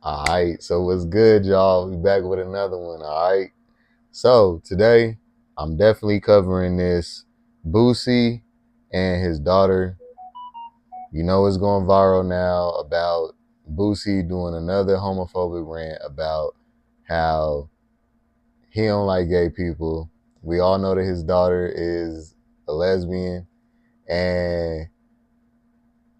All right, so what's good, y'all? We back with another one. All right, so today I'm definitely covering this Boosie and his daughter. You know it's going viral now about Boosie doing another homophobic rant about how he don't like gay people. We all know that his daughter is a lesbian, and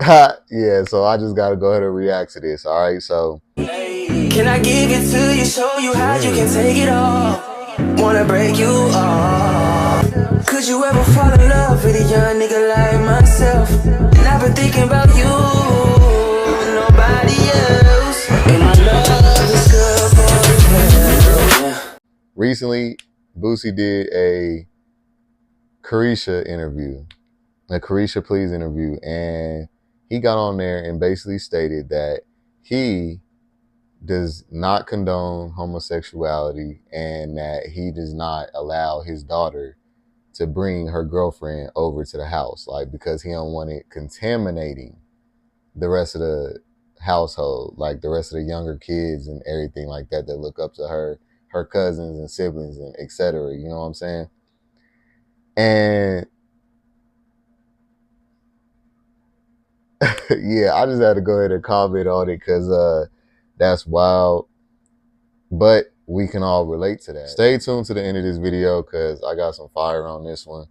yeah, so I just gotta go ahead and react to this. All right, so can I give it to you, show you how you can take it all? Wanna break you off? Could you ever fall in love with a young nigga like myself? And I've been thinking about you, nobody else. And my love is good for you. recently Boosie did a Carisha interview, a Carisha Please interview, and he got on there and basically stated that he does not condone homosexuality and that he does not allow his daughter to bring her girlfriend over to the house, like because he don't want it contaminating the rest of the household, like the rest of the younger kids and everything like that that look up to her cousins and siblings and etc. You know what I'm saying? And yeah, I just had to go ahead and comment on it because that's wild. But we can all relate to that. Stay tuned to the end of this video because I got some fire on this one.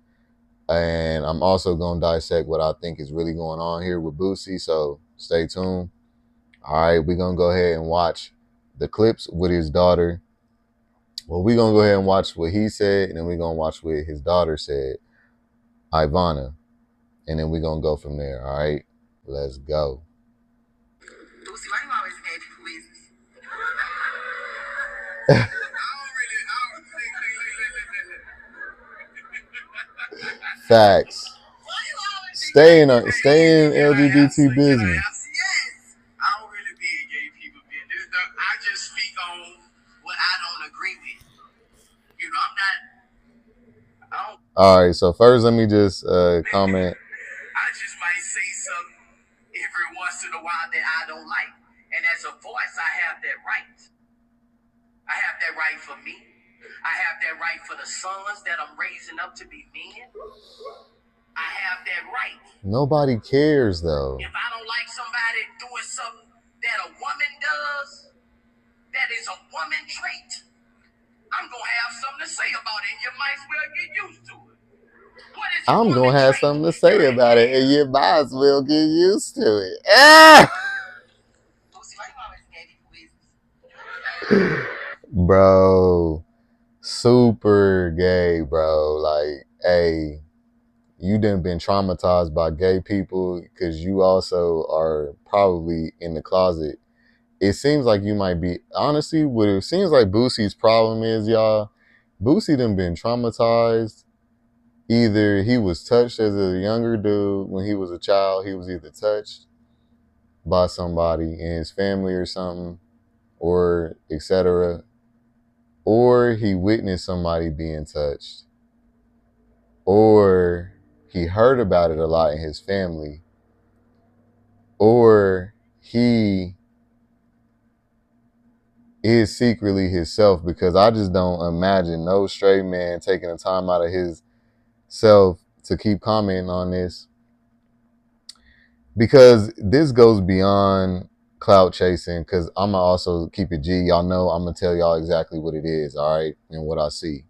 And I'm also going to dissect what I think is really going on here with Boosie. So stay tuned. All right, we're going to go ahead and watch the clips with his daughter. Well, we're going to go ahead and watch what he said, and then we're going to watch what his daughter said, Ivana. And then we're going to go from there. All right, let's go. Boosie, why you always gay people business? Facts. Stay in LGBT business. Yes. I don't really be in gay people business. I just speak on what I don't agree with. You know, I don't. All right, so first let me just comment. I just might say something every once in a while that I don't like. And as a voice, I have that right. I have that right for me. I have that right for the sons that I'm raising up to be men. I have that right. Nobody cares though. If I don't like somebody doing something that a woman does, that is a woman trait, I'm going to have something to say about it, and you might as well get used to it. I'm going to have something to say about it, and you might as well get used to it. Ah! Bro, super gay, bro. Like, hey, you done been traumatized by gay people because you also are probably in the closet. It seems like you might be, honestly, what it seems like Boosie's problem is, y'all, Boosie done been traumatized. Either he was touched as a younger dude when he was a child, he was either touched by somebody in his family or something, or etc., or he witnessed somebody being touched, or he heard about it a lot in his family, or he is secretly himself, because I just don't imagine no straight man taking the time out of his self to keep commenting on this, because this goes beyond clout chasing, because I'm gonna also keep it G. Y'all know I'm gonna tell y'all exactly what it is, all right, and what I see.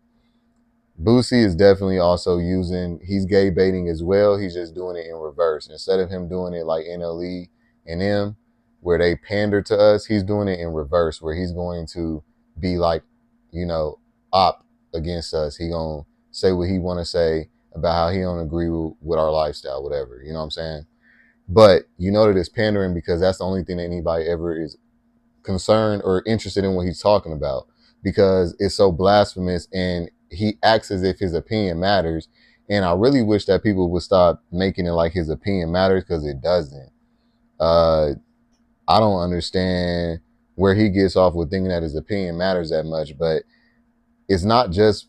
Boosie is definitely also he's gay baiting as well. He's just doing it in reverse. Instead of him doing it like NLE and M, where they pander to us, he's doing it in reverse, where he's going to be like, op against us. He gonna say what he want to say about how he don't agree with our lifestyle, whatever. You know what I'm saying? But you know that it's pandering because that's the only thing that anybody ever is concerned or interested in what he's talking about, because it's so blasphemous and he acts as if his opinion matters. And I really wish that people would stop making it like his opinion matters, because it doesn't. I don't understand where he gets off with thinking that his opinion matters that much, but it's not just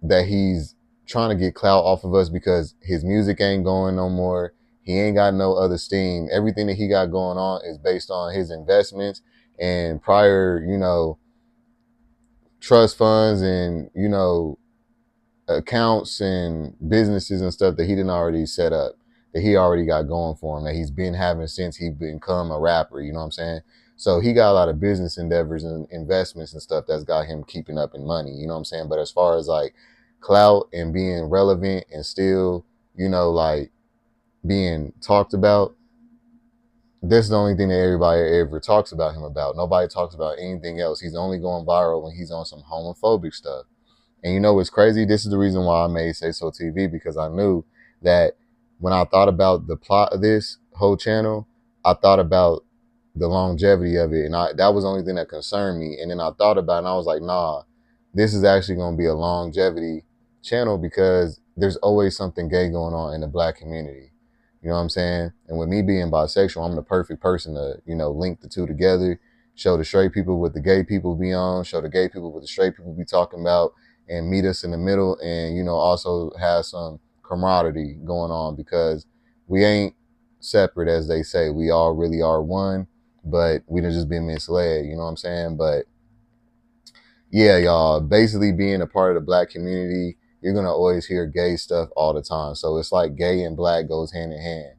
that he's trying to get clout off of us because his music ain't going no more. He ain't got no other steam. Everything that he got going on is based on his investments and prior, trust funds and, accounts and businesses and stuff that he didn't already set up, that he already got going for him, that he's been having since he become a rapper. You know what I'm saying? So he got a lot of business endeavors and investments and stuff that's got him keeping up in money. You know what I'm saying? But as far as like clout and being relevant and still, like being talked about, this is the only thing that everybody ever talks about him about. Nobody talks about anything else. He's only going viral when he's on some homophobic stuff. And you know what's crazy? This is the reason why I made Say So TV, because I knew that when I thought about the plot of this whole channel, I thought about the longevity of it. And that was the only thing that concerned me. And then I thought about it and I was like, nah, this is actually going to be a longevity channel because there's always something gay going on in the black community. You know what I'm saying? And with me being bisexual, I'm the perfect person to, link the two together, show the straight people what the gay people be on, show the gay people what the straight people be talking about, and meet us in the middle, and also have some camaraderie going on, because we ain't separate as they say. We all really are one, but we done just been misled. You know what I'm saying? But yeah, y'all, basically being a part of the black community, you're gonna always hear gay stuff all the time. So it's like gay and black goes hand in hand,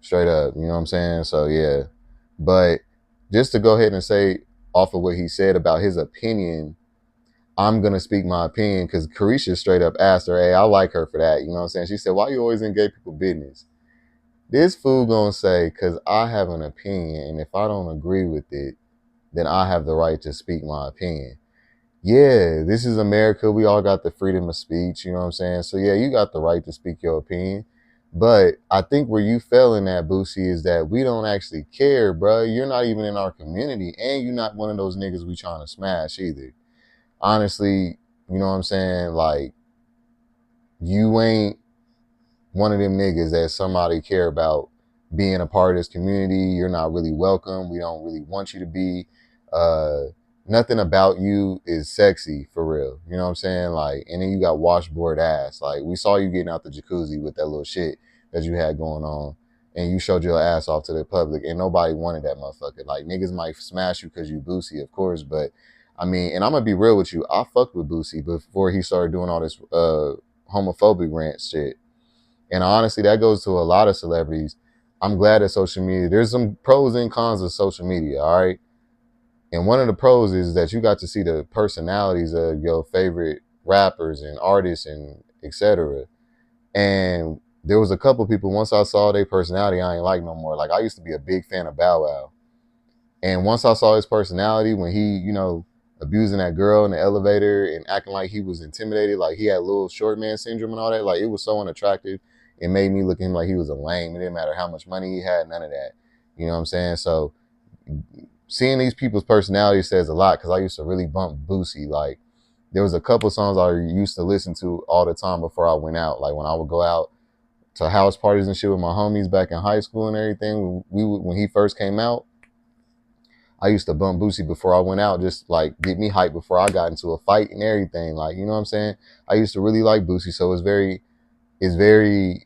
straight up. You know what I'm saying? So yeah, but just to go ahead and say off of what he said about his opinion, I'm going to speak my opinion, because Carisha straight up asked her, hey, I like her for that. You know what I'm saying? She said, why you always in gay people business? This fool going to say, because I have an opinion, and if I don't agree with it, then I have the right to speak my opinion. Yeah, this is America. We all got the freedom of speech. You know what I'm saying? So yeah, you got the right to speak your opinion. But I think where you fell in that, Boosie, is that we don't actually care, bro. You're not even in our community, and you're not one of those niggas we trying to smash either. Honestly, you know what I'm saying? Like, you ain't one of them niggas that somebody care about being a part of this community. You're not really welcome. We don't really want you to be. Uh, Nothing about you is sexy for real. You know what I'm saying? Like, and then you got washboard ass. Like, we saw you getting out the jacuzzi with that little shit that you had going on, and you showed your ass off to the public, and nobody wanted that motherfucker. Like, niggas might smash you because you Boosie, of course, but I mean, and I'm gonna be real with you, I fucked with Boosie before he started doing all this homophobic rant shit. And honestly, that goes to a lot of celebrities. I'm glad that social media, there's some pros and cons of social media, all right? And one of the pros is that you got to see the personalities of your favorite rappers and artists and etc. And there was a couple people, once I saw their personality, I ain't like no more. Like, I used to be a big fan of Bow Wow. And once I saw his personality, when he, abusing that girl in the elevator and acting like he was intimidated, like he had little short man syndrome and all that, like it was so unattractive. It made me look at him like he was a lame. It didn't matter how much money he had, none of that. You know what I'm saying? So seeing these people's personalities says a lot, because I used to really bump Boosie. Like, there was a couple songs I used to listen to all the time before I went out. Like when I would go out to house parties and shit with my homies back in high school and everything, when he first came out, I used to bump Boosie before I went out, just like get me hyped before I got into a fight and everything. Like, you know what I'm saying? I used to really like Boosie, so it's very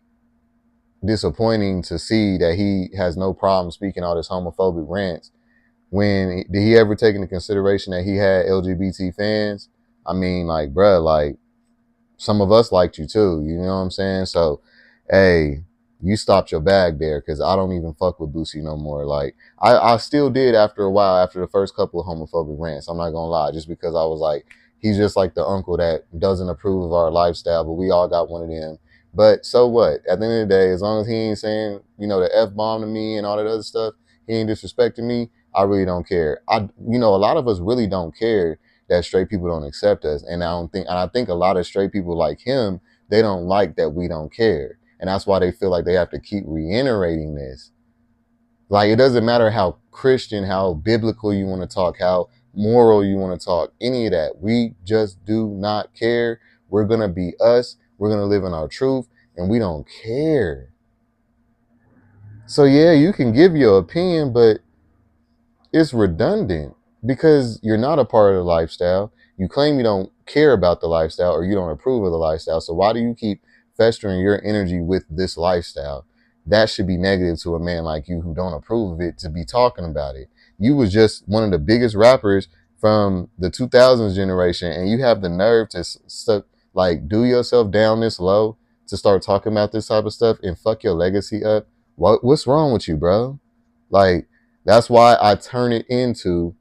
disappointing to see that he has no problem speaking all this homophobic rants. When did he ever take into consideration that he had LGBT fans? I mean, like, bruh, like, some of us liked you too. You know what I'm saying? So, hey, you stopped your bag there, because I don't even fuck with Boosie no more. Like, I still did after a while, after the first couple of homophobic rants. I'm not gonna lie, just because I was like, he's just like the uncle that doesn't approve of our lifestyle, but we all got one of them. But so what? At the end of the day, as long as he ain't saying, the F bomb to me and all that other stuff, he ain't disrespecting me, I really don't care. A lot of us really don't care that straight people don't accept us. And I think a lot of straight people like him, they don't like that we don't care. And that's why they feel like they have to keep reiterating this. Like, it doesn't matter how Christian, how biblical you want to talk, how moral you want to talk, any of that. We just do not care. We're going to be us. We're going to live in our truth, and we don't care. So yeah, you can give your opinion, but it's redundant, because you're not a part of the lifestyle. You claim you don't care about the lifestyle, or you don't approve of the lifestyle. So why do you keep festering your energy with this lifestyle? that should be negative to a man like you who don't approve of it to be talking about it. You was just one of the biggest rappers from the 2000s generation, and you have the nerve to like do yourself down this low to start talking about this type of stuff and fuck your legacy up. What's wrong with you, bro? Like, that's why I turn it into,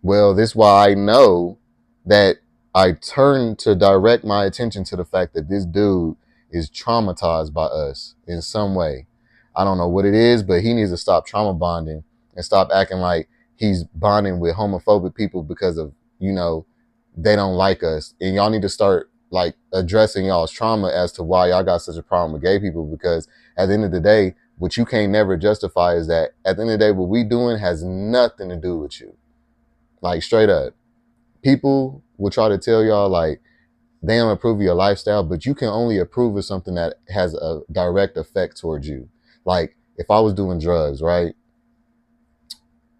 well, this is why I know that I turn to direct my attention to the fact that this dude is traumatized by us in some way. I don't know what it is, but he needs to stop trauma bonding and stop acting like he's bonding with homophobic people because of, they don't like us. And y'all need to start like addressing y'all's trauma as to why y'all got such a problem with gay people, because at the end of the day, what you can't never justify is that at the end of the day, what we doing has nothing to do with you. Like, straight up. People will try to tell y'all like they don't approve of your lifestyle, but you can only approve of something that has a direct effect towards you. Like, if I was doing drugs, right?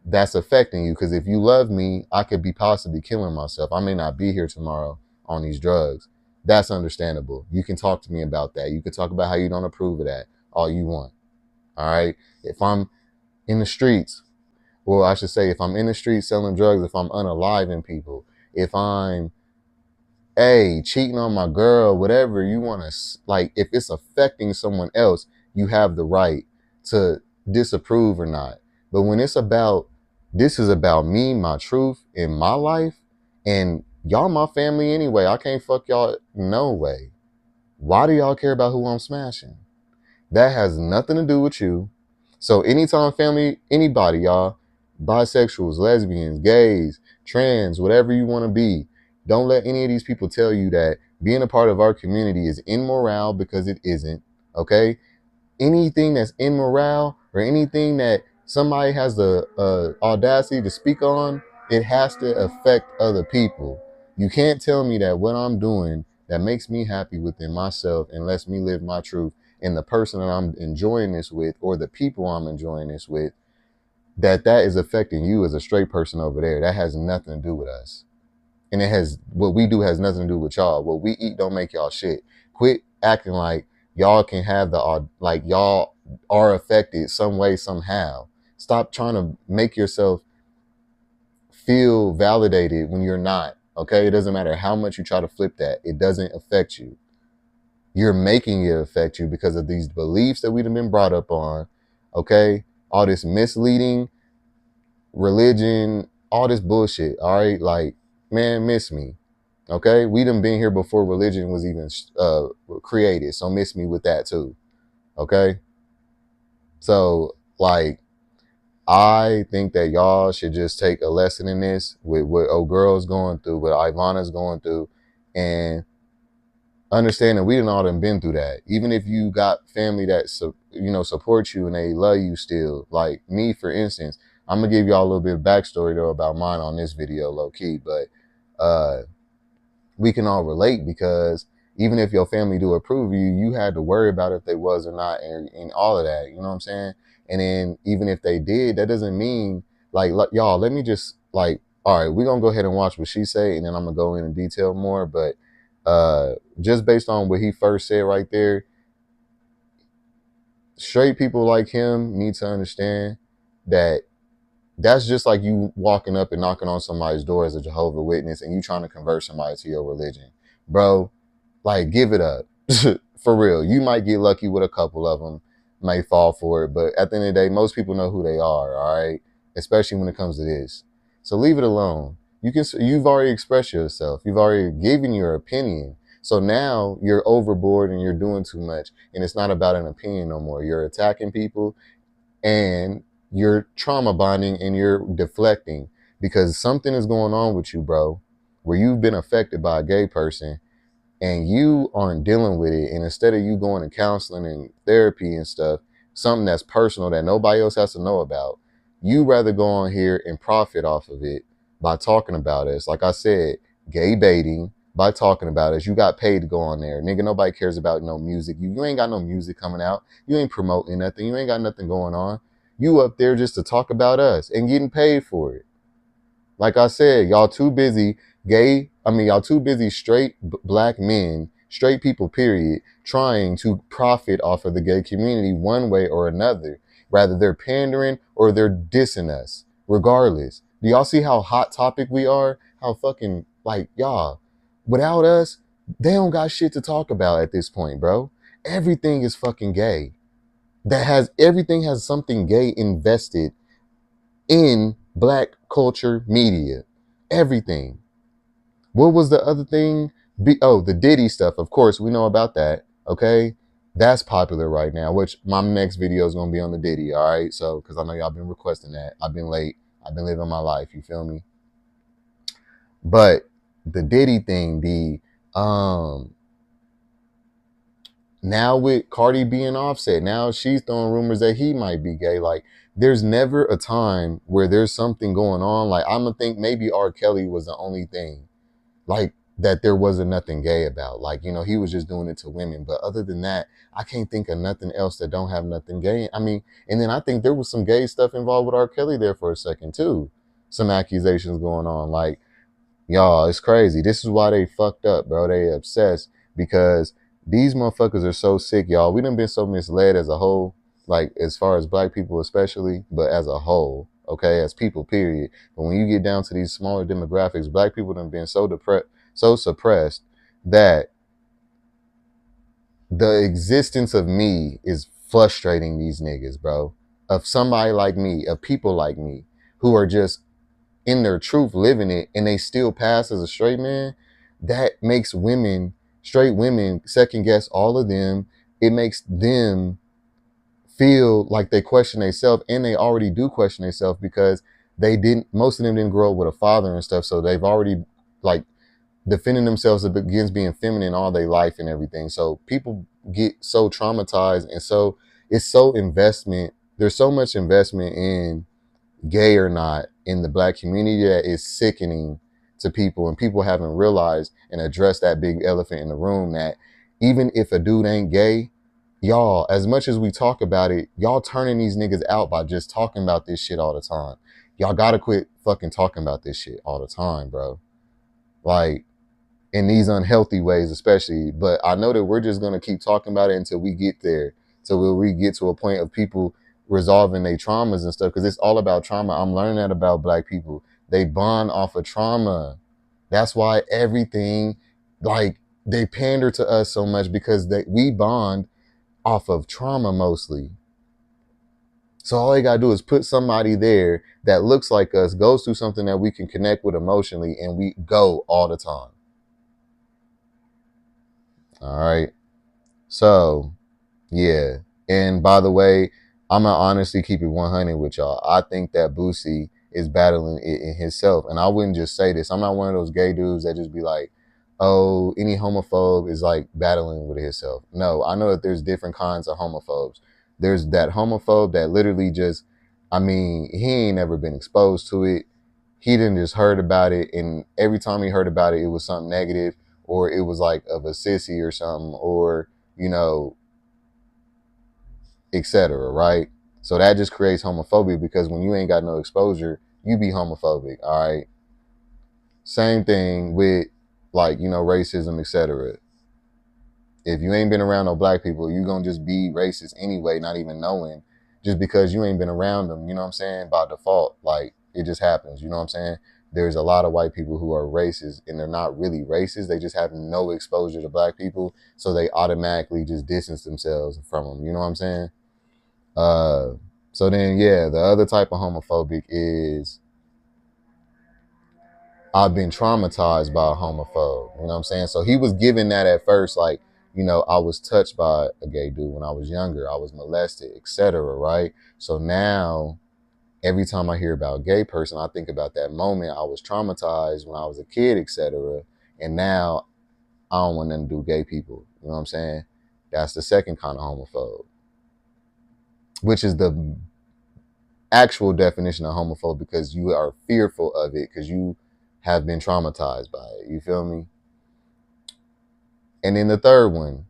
That's affecting you, because if you love me, I could be possibly killing myself. I may not be here tomorrow on these drugs. That's understandable. You can talk to me about that. You can talk about how you don't approve of that all you want. All right. If I'm in the streets, well, I should say, if I'm in the streets selling drugs, if I'm unaliving people, if I'm, cheating on my girl, whatever you want to, like, if it's affecting someone else, you have the right to disapprove or not. But when it's about, this is about me, my truth in my life, and y'all my family anyway. I can't fuck y'all no way. Why do y'all care about who I'm smashing? That has nothing to do with you. So anytime family, anybody, y'all, bisexuals, lesbians, gays, trans, whatever you want to be, don't let any of these people tell you that being a part of our community is immoral, because it isn't. Okay? Anything that's immoral or anything that somebody has the audacity to speak on, it has to affect other people. You can't tell me that what I'm doing that makes me happy within myself and lets me live my truth, and the person that I'm enjoying this with, or the people I'm enjoying this with, that is affecting you as a straight person over there. That has nothing to do with us. And it has, what we do has nothing to do with y'all. What we eat don't make y'all shit. Quit acting like y'all can have like y'all are affected some way, somehow. Stop trying to make yourself feel validated when you're not. Okay? It doesn't matter how much you try to flip that. It doesn't affect you. You're making it affect you because of these beliefs that we've been brought up on. Okay? All this misleading religion, all this bullshit. All right? Like, man, miss me. Okay, we done been here before religion was even created, so miss me with that too. Okay, so like, I think that y'all should just take a lesson in this with what old girl's going through, what Ivana's going through, and understand that we done all done been through that. Even if you got family that supports you and they love you still, like me, for instance, I'm gonna give y'all a little bit of backstory though about mine on this video, low key, but we can all relate, because even if your family do approve of you, you had to worry about if they was or not, and all of that, you know what I'm saying? And then even if they did, that doesn't mean like y'all, let me just like, all right, we're gonna go ahead and watch what she say, and then I'm gonna go in detail more. But just based on what he first said right there, straight people like him need to understand that that's just like you walking up and knocking on somebody's door as a Jehovah's Witness and you trying to convert somebody to your religion. Bro, like, give it up. For real. You might get lucky with a couple of them, may fall for it, but at the end of the day, most people know who they are, all right? Especially when it comes to this. So leave it alone. You've already expressed yourself. You've already given your opinion. So now you're overboard and you're doing too much, and it's not about an opinion no more. You're attacking people, and you're trauma bonding, and you're deflecting, because something is going on with you, bro, where you've been affected by a gay person and you aren't dealing with it. And instead of you going to counseling and therapy and stuff, something that's personal that nobody else has to know about, you rather go on here and profit off of it by talking about us. Like I said, gay baiting by talking about us. You got paid to go on there. Nigga, nobody cares about no music. You ain't got no music coming out. You ain't promoting nothing. You ain't got nothing going on. You up there just to talk about us and getting paid for it. Like I said, y'all too busy y'all too busy straight black men straight people, period, trying to profit off of the gay community one way or another. Rather, they're pandering or they're dissing us. Regardless, do y'all see how hot topic we are? How fucking, like, y'all, without us, they don't got shit to talk about at this point, bro. Everything is fucking gay. Everything has something gay invested in black culture media. Everything. What was the other thing? The Diddy stuff. Of course, we know about that. Okay. That's popular right now, which my next video is going to be on the Diddy. All right. So, because I know y'all been requesting that. I've been late. I've been living my life. You feel me? But the Diddy thing, now with Cardi being Offset, now she's throwing rumors that he might be gay. Like, there's never a time where there's something going on. Like, I'm gonna think maybe R. Kelly was the only thing, like, that there wasn't nothing gay about. Like, he was just doing it to women. But other than that, I can't think of nothing else that don't have nothing gay. I mean, and then I think there was some gay stuff involved with R. Kelly there for a second too. Some accusations going on. Like, y'all, it's crazy. This is why they fucked up, bro. They obsessed because these motherfuckers are so sick, y'all. We done been so misled as a whole, like, as far as black people especially, but as a whole, okay, as people, period. But when you get down to these smaller demographics, black people done been so suppressed that the existence of me is frustrating these niggas, bro. Of somebody like me, of people like me, who are just in their truth living it, and they still pass as a straight man. That makes straight women, second guess all of them. It makes them feel like they question themselves, and they already do question themselves because most of them didn't grow up with a father and stuff, so they've already, like, defending themselves against being feminine all their life and everything. So people get so traumatized, and so it's so investment. There's so much investment in gay or not in the black community that is sickening to people, and people haven't realized and addressed that big elephant in the room that even if a dude ain't gay, y'all, as much as we talk about it, y'all turning these niggas out by just talking about this shit all the time. Y'all gotta quit fucking talking about this shit all the time, bro. Like, in these unhealthy ways especially. But I know that we're just going to keep talking about it until we get there, till we get to a point of people resolving their traumas and stuff, because it's all about trauma. I'm learning that about black people. They bond off of trauma. That's why everything, like, they pander to us so much, because we bond off of trauma mostly. So all they gotta do is put somebody there that looks like us, goes through something that we can connect with emotionally, and we go all the time. All right. So, yeah. And by the way, I'm going to honestly keep it 100 with y'all. I think that Boosie is battling it in himself. And I wouldn't just say this. I'm not one of those gay dudes that just be like, oh, any homophobe is like battling with himself. No, I know that there's different kinds of homophobes. There's that homophobe that literally just, I mean, he ain't never been exposed to it. He didn't just heard about it. And every time he heard about it, it was something negative, or it was like of a sissy or something, or, etc. Right? So that just creates homophobia, because when you ain't got no exposure, you be homophobic. All right. Same thing with, like, racism, etc. If you ain't been around no black people, you gonna just be racist anyway, not even knowing, just because you ain't been around them. You know what I'm saying? By default, like, it just happens. You know what I'm saying? There's a lot of white people who are racist, and they're not really racist. They just have no exposure to black people, so they automatically just distance themselves from them. You know what I'm saying? Uh, so then, yeah, the other type of homophobic is, I've been traumatized by a homophobe. You know what I'm saying? So he was given that at first, like, I was touched by a gay dude when I was younger. I was molested, etc. Right? So now, every time I hear about a gay person, I think about that moment I was traumatized when I was a kid, etc. And now I don't want nothing to do with gay people. You know what I'm saying? That's the second kind of homophobe, which is the actual definition of homophobe, because you are fearful of it because you have been traumatized by it. You feel me? And then the third one,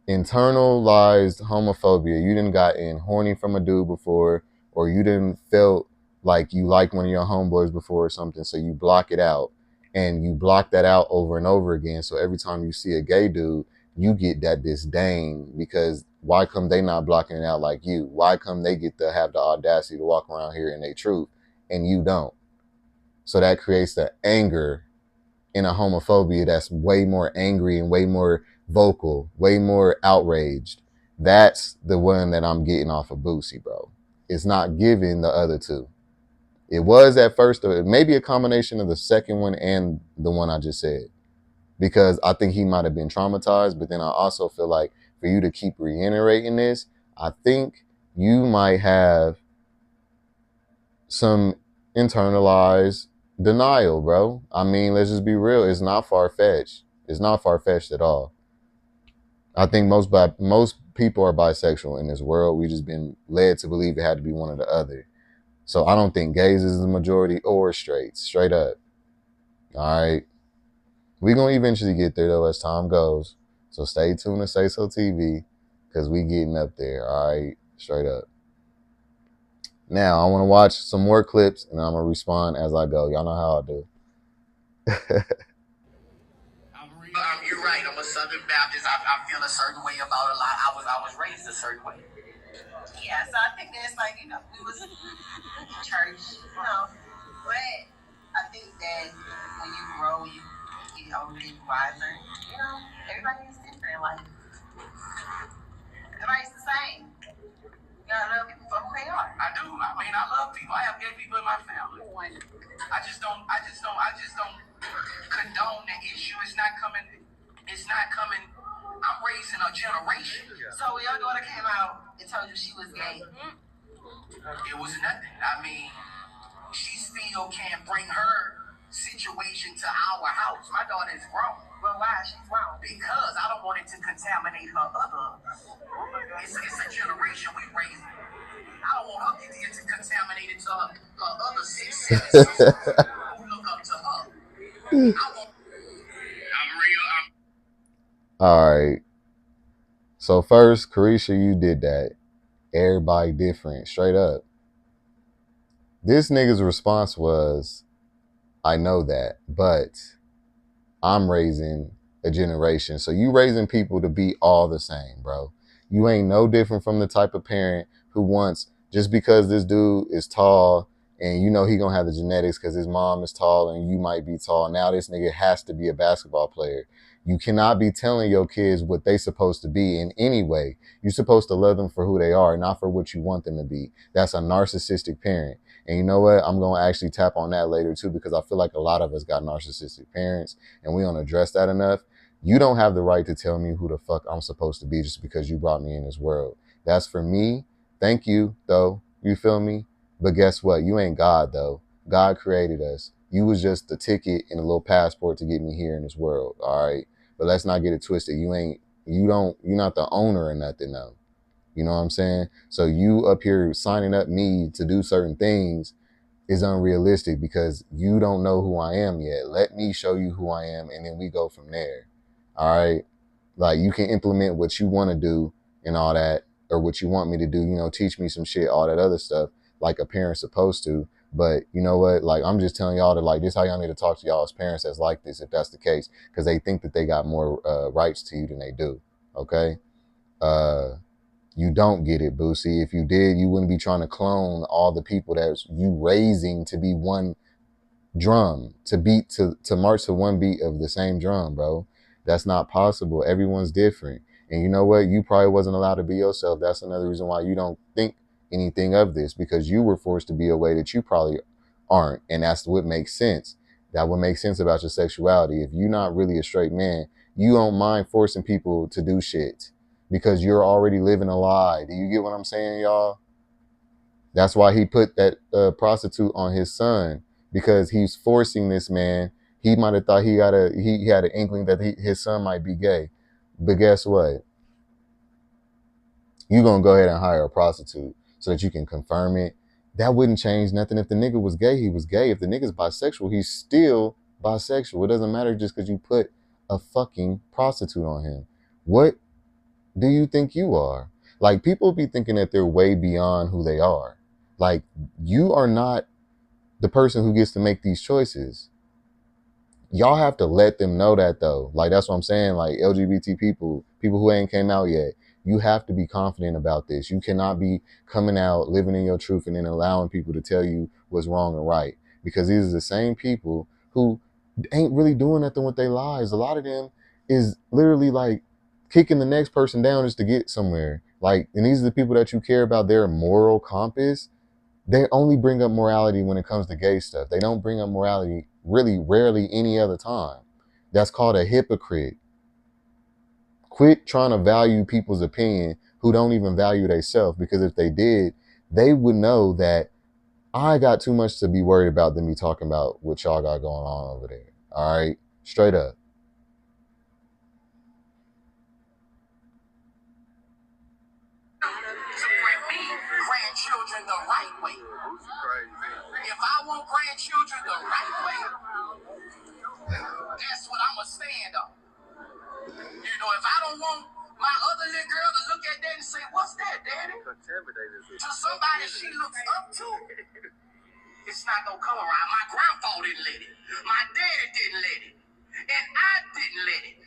internalized homophobia. You didn't gotten horny from a dude before, or you didn't felt like you liked one of your homeboys before or something, so you block it out. and you block that out over and over again. So every time you see a gay dude, you get that disdain, because why come they not blocking it out like you? Why come they get to have the audacity to walk around here in their truth and you don't? So that creates the anger in a homophobia that's way more angry and way more vocal, way more outraged. That's the one that I'm getting off of Boosie, bro. It's not giving the other two. It was at first, maybe a combination of the second one and the one I just said, because I think he might have been traumatized. But then I also feel like for you to keep reiterating this, I think you might have some internalized denial, bro. I mean, let's just be real. It's not far-fetched. It's not far-fetched at all. I think most people are bisexual in this world. We just been led to believe it had to be one or the other. So I don't think gays is the majority or straights. Straight up. All right. We're going to eventually get there, though, as time goes. So stay tuned to Say So TV, because we getting up there. All right. Straight up. Now, I want to watch some more clips, and I'm going to respond as I go. Y'all know how I do. You're right. I'm a Southern Baptist. I feel a certain way about a lot. I was raised a certain way. Yeah, so I think that's like, we was in church, but I think that when you grow, you get older, you get wiser. Everybody is different. Like, everybody's the same. You gotta love people for who they are. I do. I mean, I love people. I have gay people in my family. I just don't condone the issue. It's not coming. I'm raising a generation. So your daughter came out and told you she was gay. It was nothing. I mean, she still can't bring her situation to our house. My daughter is grown. Well, why? She's grown. Because I don't want it to contaminate her other. It's a generation we raising. I don't want her to get contaminated to her other 6, 7 sisters who look up to her. I'm real. All right. So first, Carisha, you did that. Everybody different. Straight up. This nigga's response was, I know that, but I'm raising a generation. So you raising people to be all the same, bro. You ain't no different from the type of parent who wants, just because this dude is tall and he gonna have the genetics because his mom is tall and you might be tall, now this nigga has to be a basketball player. You cannot be telling your kids what they supposed to be in any way. You're supposed to love them for who they are, not for what you want them to be. That's a narcissistic parent. And you know what? I'm going to actually tap on that later too, because I feel like a lot of us got narcissistic parents and we don't address that enough. You don't have the right to tell me who the fuck I'm supposed to be just because you brought me in this world. That's for me. Thank you, though. You feel me? But guess what? You ain't God, though. God created us. You was just the ticket and a little passport to get me here in this world. All right. But let's not get it twisted. You're not the owner or nothing, though. You know what I'm saying? So you up here signing up me to do certain things is unrealistic because you don't know who I am yet. Let me show you who I am, and then we go from there. All right? Like, you can implement what you want to do and all that, or what you want me to do, teach me some shit, all that other stuff, like a parent's supposed to. But you know what? Like, I'm just telling y'all that, like, this is how y'all need to talk to y'all as parents that's like this, if that's the case, because they think that they got more rights to you than they do. Okay? You don't get it, Boosie. If you did, you wouldn't be trying to clone all the people that you raising to be one drum, to march to one beat of the same drum, bro. That's not possible. Everyone's different. And you know what? You probably wasn't allowed to be yourself. That's another reason why you don't think anything of this, because you were forced to be a way that you probably aren't. And that's what makes sense. That would make sense about your sexuality. If you're not really a straight man, you don't mind forcing people to do shit because you're already living a lie. Do you get what I'm saying, y'all? That's why he put that prostitute on his son, because he's forcing this man. He might have thought he had an inkling that his son might be gay. But guess what? You're going to go ahead and hire a prostitute so that you can confirm it. That wouldn't change nothing. If the nigga was gay, he was gay. If the nigga's bisexual, he's still bisexual. It doesn't matter just because you put a fucking prostitute on him. What do you think you are? Like, people be thinking that they're way beyond who they are. Like, you are not the person who gets to make these choices. y'all have to let them know that though. Like that's what I'm saying. Like LGBT people who ain't came out yet, you have to be confident about this. You cannot be coming out, living in your truth, and then allowing people to tell you what's wrong and right. Because these are the same people who ain't really doing nothing with their lives. A lot of them is literally like kicking the next person down just to get somewhere. Like, and these are the people that you care about their moral compass. They only bring up morality when it comes to gay stuff. They don't bring up morality really rarely any other time. That's called a hypocrite. Quit trying to value people's opinion who don't even value themselves, because if they did, they would know that I got too much to be worried about than me talking about what y'all got going on over there. All right? Straight up. To bring me grandchildren the right way. If I want grandchildren the right way, that's what I'm going to stand on. You know, if I don't want my other little girl to look at that and say, what's that, daddy? To somebody she looks up to, it's not going to come around. My grandpa didn't let it. My daddy didn't let it. And I didn't let it.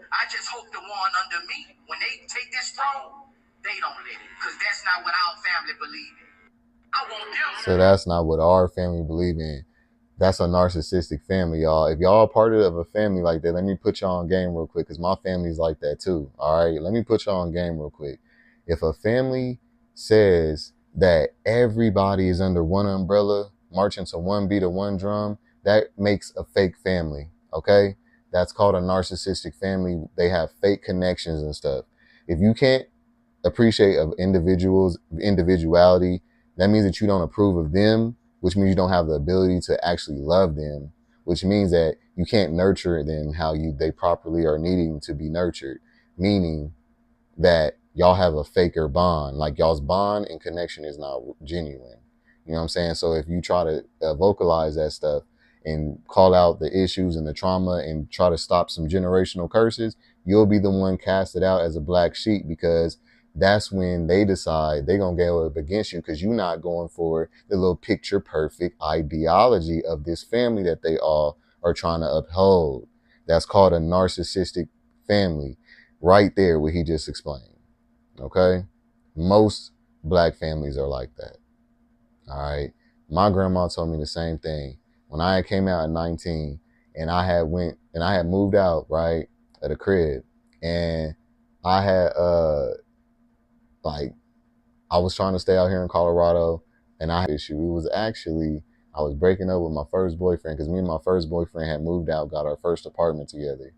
I just hope the one under me, when they take this throne, they don't let it. Because that's not what our family believe in. I want them. So that's not what our family believe in. That's a narcissistic family, y'all. If y'all are part of a family like that, let me put y'all on game real quick, because my family's like that too. All right, let me put y'all on game real quick. If a family says that everybody is under one umbrella, marching to one beat of one drum, that makes a fake family. Okay, that's called a narcissistic family. They have fake connections and stuff. If you can't appreciate of individuals individuality, that means that you don't approve of them, which means you don't have the ability to actually love them, which means that you can't nurture them how they properly are needing to be nurtured, meaning that y'all have a faker bond. Like y'all's bond and connection is not genuine. You know what I'm saying? So if you try to vocalize that stuff and call out the issues and the trauma and try to stop some generational curses, you'll be the one casted out as a black sheep, because that's when they decide they're going to go up against you, because you're not going for the little picture perfect ideology of this family that they all are trying to uphold. That's called a narcissistic family, right there, what he just explained. Okay? Most black families are like that. All right? My grandma told me the same thing. When I came out at 19 and I had moved out, right, at a crib, and I had like I was trying to stay out here in Colorado, and I had an issue. It was actually, I was breaking up with my first boyfriend, because me and my first boyfriend had moved out, got our first apartment together.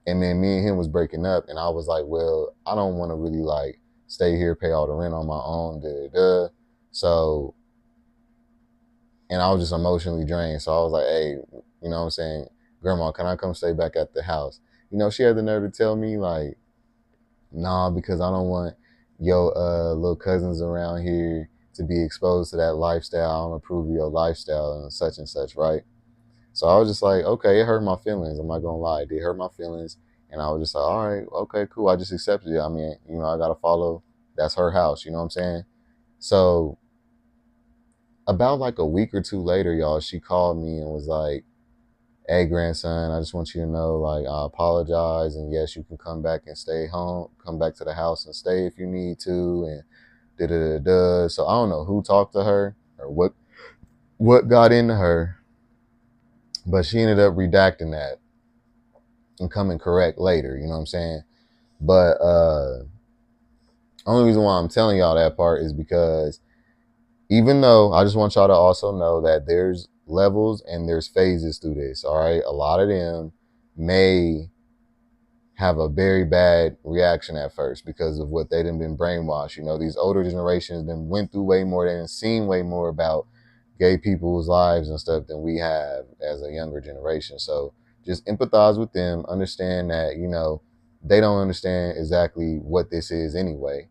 And then me and him was breaking up, and I was like, well, I don't want to really like stay here, pay all the rent on my own, So, and I was just emotionally drained. So I was like, hey, you know what I'm saying, Grandma, can I come stay back at the house? You know, she had the nerve to tell me like, nah, because I don't want your little cousins around here to be exposed to that lifestyle. I don't approve of your lifestyle and such, right? So I was just like, okay, it hurt my feelings. I'm not gonna lie, it did hurt my feelings. And I was just like, all right, okay, cool. I just accepted it. I mean, you know, I gotta follow. That's her house. You know what I'm saying? So about like a week or two later, y'all, she called me and was like, hey, grandson, I just want you to know, like, I apologize. And yes, you can come back and stay home, come back to the house and stay if you need to. And da da da da. So I don't know who talked to her or what got into her, but she ended up redacting that and coming correct later, you know what I'm saying? But only reason why I'm telling y'all that part is because even though I just want y'all to also know that there's levels and there's phases through this, all right? A lot of them may have a very bad reaction at first because of what they done been brainwashed. You know, these older generations then went through way more, they done seen way more about gay people's lives and stuff than we have as a younger generation. So just empathize with them, understand that, you know, they don't understand exactly what this is anyway.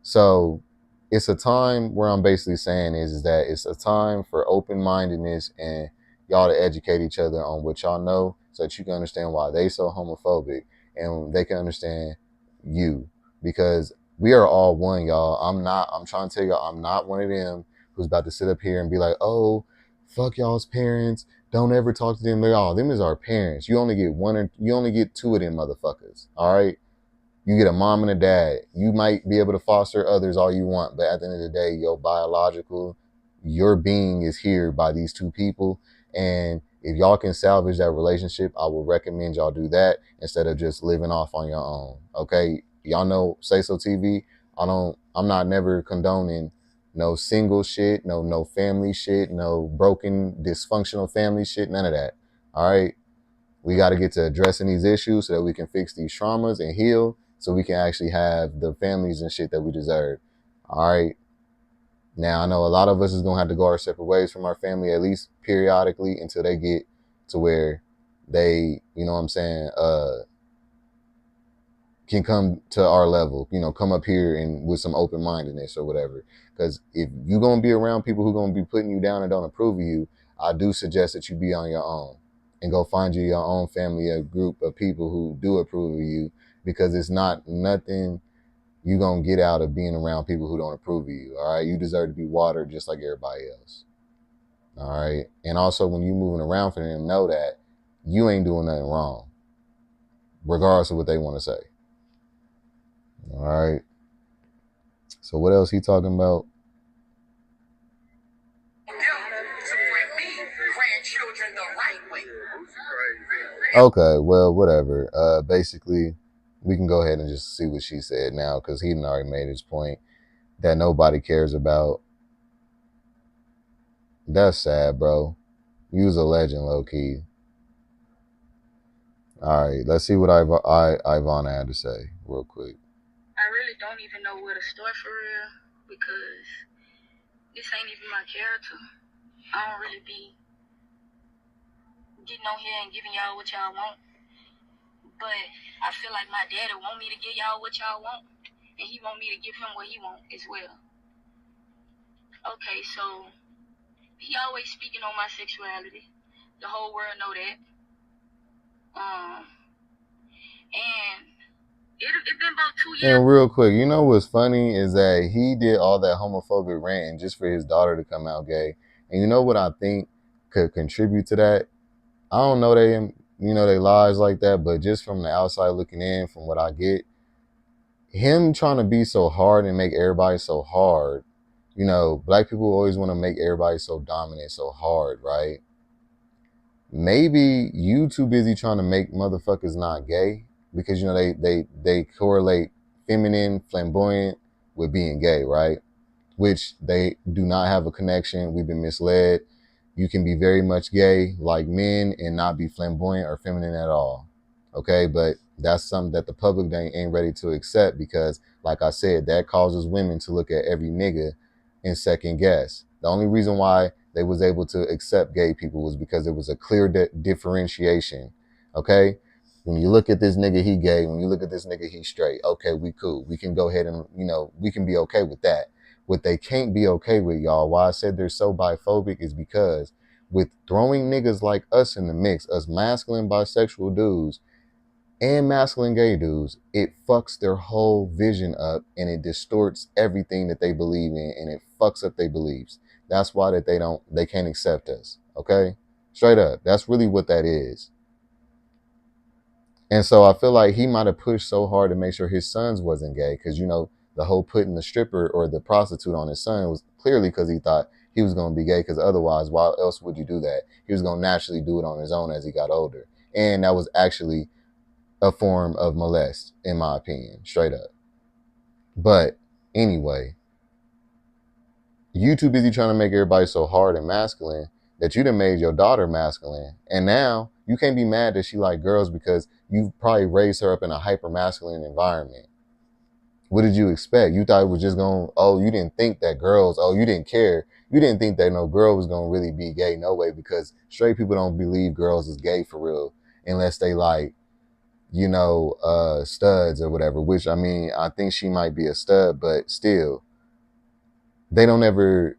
So it's a time where I'm basically saying is that it's a time for open-mindedness and y'all to educate each other on what y'all know, so that you can understand why they so homophobic and they can understand you, because we are all one, y'all. I'm trying to tell y'all, I'm not one of them who's about to sit up here and be like, oh, fuck y'all's parents, Don't ever talk to them. They're all them is our parents. You only get one or you only get two of them motherfuckers. All right. You get a mom and a dad. You might be able to foster others all you want, but at the end of the day, your being is here by these two people. And if y'all can salvage that relationship, I would recommend y'all do that instead of just living off on your own. Okay. Y'all know Say So TV. I'm not never condoning no single shit, no family shit, no broken, dysfunctional family shit, none of that. All right. We got to get to addressing these issues so that we can fix these traumas and heal so we can actually have the families and shit that we deserve. All right. Now, I know a lot of us is going to have to go our separate ways from our family, at least periodically, until they get to where they, you know what I'm saying, can come to our level, come up here and with some open-mindedness or whatever. Because if you're going to be around people who are going to be putting you down and don't approve of you, I do suggest that you be on your own and go find you your own family, a group of people who do approve of you, because it's not nothing you're going to get out of being around people who don't approve of you. All right. You deserve to be watered just like everybody else. All right. And also, when you moving around for them, know that you ain't doing nothing wrong, regardless of what they want to say. All right. So what else he talking about? Grandchildren the right way. Okay, well, whatever. Basically, we can go ahead and just see what she said now, because he already made his point that nobody cares about. That's sad, bro. You was a legend, low key. All right, let's see what Ivana had to say real quick. I really don't even know where to start for real, because this ain't even my character. I don't really be getting on here and giving y'all what y'all want. But I feel like my daddy want me to give y'all what y'all want, and he want me to give him what he want as well. Okay, so he always speaking on my sexuality. The whole world know that. And it been about 2 years. And real quick, you know what's funny is that he did all that homophobic ranting just for his daughter to come out gay. And you know what I think could contribute to that? I don't know they lies like that, but just from the outside looking in, from what I get, him trying to be so hard and make everybody so hard. Black people always want to make everybody so dominant, so hard, right? Maybe you too busy trying to make motherfuckers not gay, because they correlate feminine, flamboyant with being gay, right? Which they do not have a connection. We've been misled. You can be very much gay like men and not be flamboyant or feminine at all. Okay, but that's something that the public ain't ready to accept, because, like I said, that causes women to look at every nigga and second guess. The only reason why they was able to accept gay people was because it was a clear differentiation. Okay, when you look at this nigga, he gay. When you look at this nigga, he straight. Okay, we cool. We can go ahead and we can be okay with that. What they can't be okay with, y'all, why I said they're so biphobic, is because with throwing niggas like us in the mix, us masculine bisexual dudes and masculine gay dudes, it fucks their whole vision up, and it distorts everything that they believe in, and it fucks up their beliefs. That's why they can't accept us. Okay? Straight up. That's really what that is. And so I feel like he might have pushed so hard to make sure his sons wasn't gay, because the whole putting the stripper or the prostitute on his son was clearly because he thought he was going to be gay, because otherwise, why else would you do that? He was going to naturally do it on his own as he got older. And that was actually a form of molest, in my opinion, straight up. But anyway, you too busy trying to make everybody so hard and masculine that you done made your daughter masculine. And now you can't be mad that she like girls, because you probably raised her up in a hyper masculine environment. What did you expect? You thought it was just you didn't think that you didn't care. You didn't think that no girl was going to really be gay. No way, because straight people don't believe girls is gay for real unless they like, studs or whatever, which, I mean, I think she might be a stud, but still, they don't ever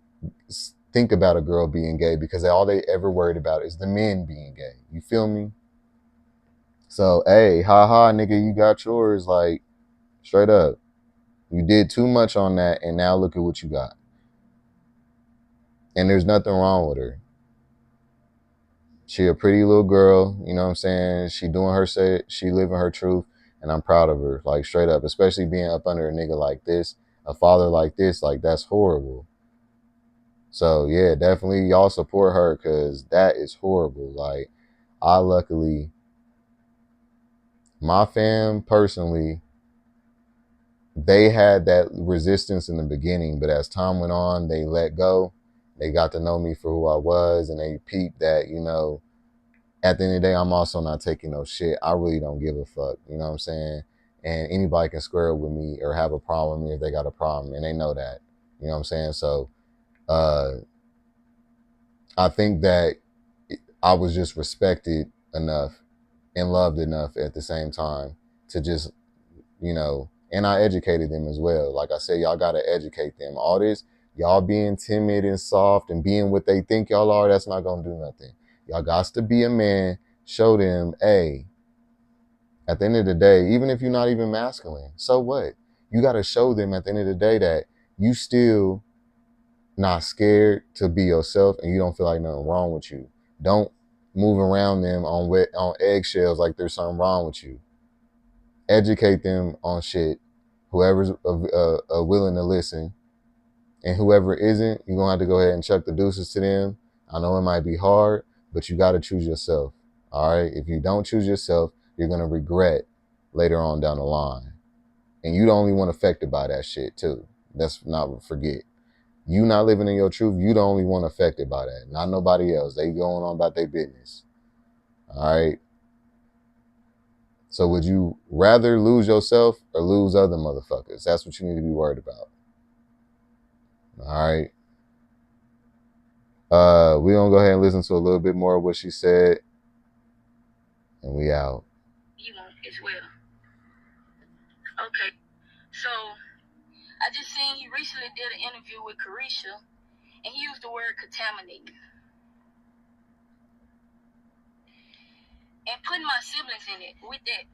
think about a girl being gay, because all they ever worried about is the men being gay. You feel me? So, hey, haha, nigga, you got yours, like, straight up. You did too much on that, and now look at what you got. And there's nothing wrong with her. She a pretty little girl, you know what I'm saying? She doing her shit, she living her truth, and I'm proud of her, like straight up, especially being up under a nigga like this, a father like this, like that's horrible. So yeah, definitely y'all support her because that is horrible. Like I luckily, my fam personally, they had that resistance in the beginning, but as time went on, they let go. They got to know me for who I was, and they peeped that, you know, at the end of the day, I'm also not taking no shit. I really don't give a fuck. You know what I'm saying? And anybody can square it with me or have a problem with me if they got a problem, and they know that. You know what I'm saying? So uh, I think that I was just respected enough and loved enough at the same time to just, you know, and I educated them as well. Like I said, y'all got to educate them. All this, y'all being timid and soft and being what they think y'all are, that's not going to do nothing. Y'all got to be a man, show them, hey, at the end of the day, even if you're not even masculine, so what? You got to show them at the end of the day that you still not scared to be yourself and you don't feel like nothing wrong with you. Don't move around them on eggshells like there's something wrong with you. Educate them on shit. Whoever's willing to listen, and whoever isn't, you're gonna have to go ahead and chuck the deuces to them. I know it might be hard, but you got to choose yourself. All right. If you don't choose yourself, you're gonna regret later on down the line, and you the only one affected by that shit too. Let's not forget. You not living in your truth, you the only one affected by that, not nobody else. They going on about their business. All right. So would you rather lose yourself or lose other motherfuckers? That's what you need to be worried about. All right. We're gonna go ahead and listen to a little bit more of what she said, and we out. You won't as well. Okay. So I just seen he recently did an interview with Carisha, and he used the word contaminate. And putting my siblings in it with that.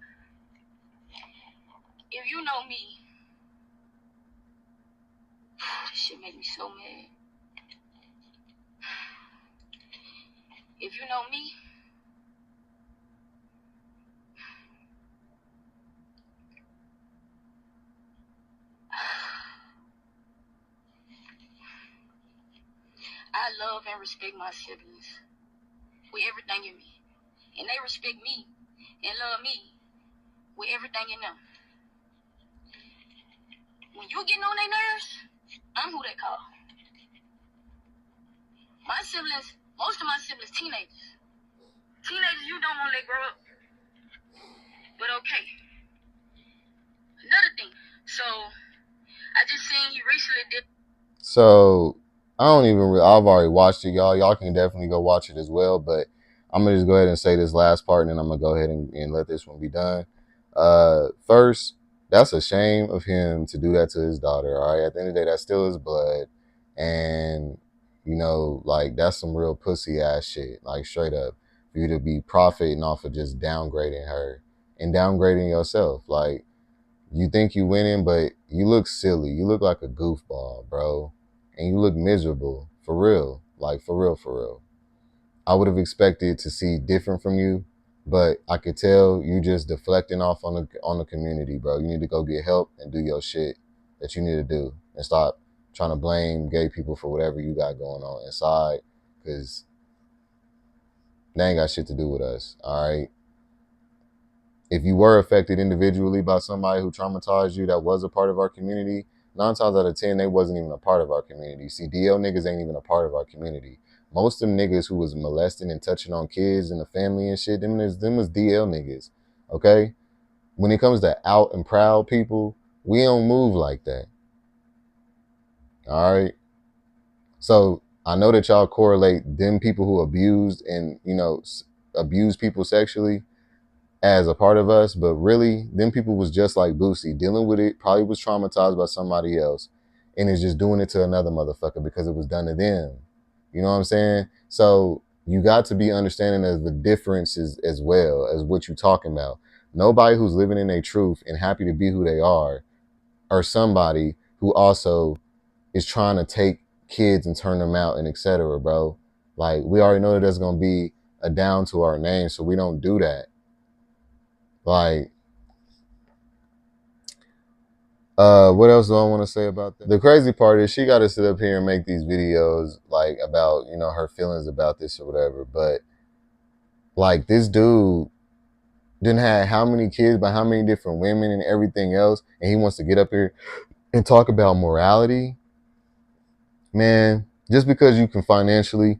If you know me, this shit make me so mad. If you know me, I love and respect my siblings with everything in me. And they respect me and love me with everything in them. When you getting on their nerves, I'm who they call. My siblings, most of my siblings, teenagers. Teenagers you don't want to let grow up. But okay. Another thing. So, I just seen he recently did. So I don't even. I've already watched it, y'all. Y'all can definitely go watch it as well. But I'm gonna just go ahead and say this last part, and then I'm gonna go ahead and let this one be done. First, that's a shame of him to do that to his daughter. All right. At the end of the day, that's still his blood, and you know, like that's some real pussy ass shit. Like straight up, for you to be profiting off of just downgrading her and downgrading yourself, like. You think you winning, but you look silly. You look like a goofball, bro. And you look miserable. For real. Like, for real, for real. I would have expected to see different from you, but I could tell you just deflecting off on the community, bro. You need to go get help and do your shit that you need to do. And stop trying to blame gay people for whatever you got going on inside. Because they ain't got shit to do with us, all right? If you were affected individually by somebody who traumatized you that was a part of our community, 9 times out of 10, they wasn't even a part of our community. See, DL niggas ain't even a part of our community. Most of them niggas who was molesting and touching on kids and the family and shit, them was DL niggas. Okay? When it comes to out and proud people, we don't move like that. All right? So I know that y'all correlate them people who abused and, you know, abuse people sexually as a part of us, but really, them people was just like Boosie, dealing with it, probably was traumatized by somebody else, and is just doing it to another motherfucker because it was done to them. You know what I'm saying? So you got to be understanding of the differences as well as what you're talking about. Nobody who's living in their truth and happy to be who they are, or somebody who also is trying to take kids and turn them out and etc. Bro, like we already know that there's gonna be a down to our name, so we don't do that. Like, what else do I want to say about that? The crazy part is she got to sit up here and make these videos like about, you know, her feelings about this or whatever. But like, this dude didn't have how many kids by how many different women and everything else, and he wants to get up here and talk about morality. Man, just because you can financially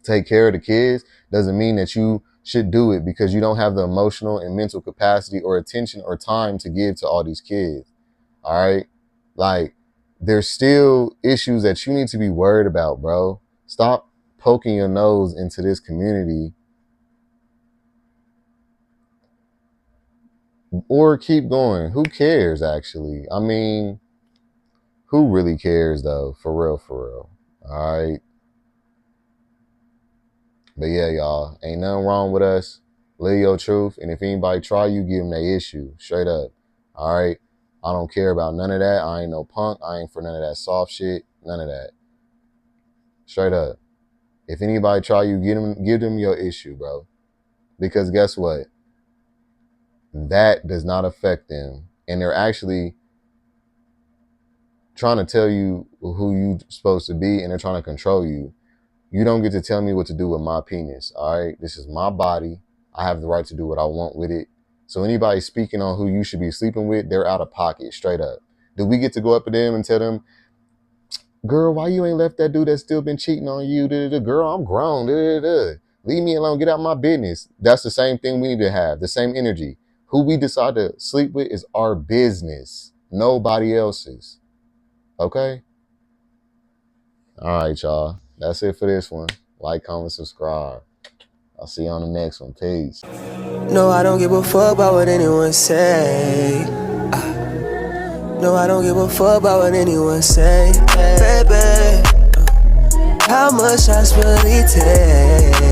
take care of the kids doesn't mean that you should do it, because you don't have the emotional and mental capacity or attention or time to give to all these kids. All right. Like, there's still issues that you need to be worried about, bro. Stop poking your nose into this community, or keep going. Who cares, actually? I mean, who really cares, though? For real, for real. All right. But yeah, y'all, ain't nothing wrong with us. Live your truth. And if anybody try you, give them their issue. Straight up. All right. I don't care about none of that. I ain't no punk. I ain't for none of that soft shit. None of that. Straight up. If anybody try you, give them your issue, bro. Because guess what? That does not affect them. And they're actually trying to tell you who you're supposed to be, and they're trying to control you. You don't get to tell me what to do with my penis, all right? This is my body. I have the right to do what I want with it. So anybody speaking on who you should be sleeping with, they're out of pocket, straight up. Do we get to go up to them and tell them, girl, why you ain't left that dude that's still been cheating on you? Girl, I'm grown. Leave me alone. Get out my business. That's the same thing we need to have, the same energy. Who we decide to sleep with is our business, nobody else's. Okay? All right, y'all. That's it for this one. Like, comment, subscribe. I'll see you on the next one. Peace. No, I don't give a fuck about what anyone say. No, I don't give a fuck about what anyone say. Baby, how much I really take?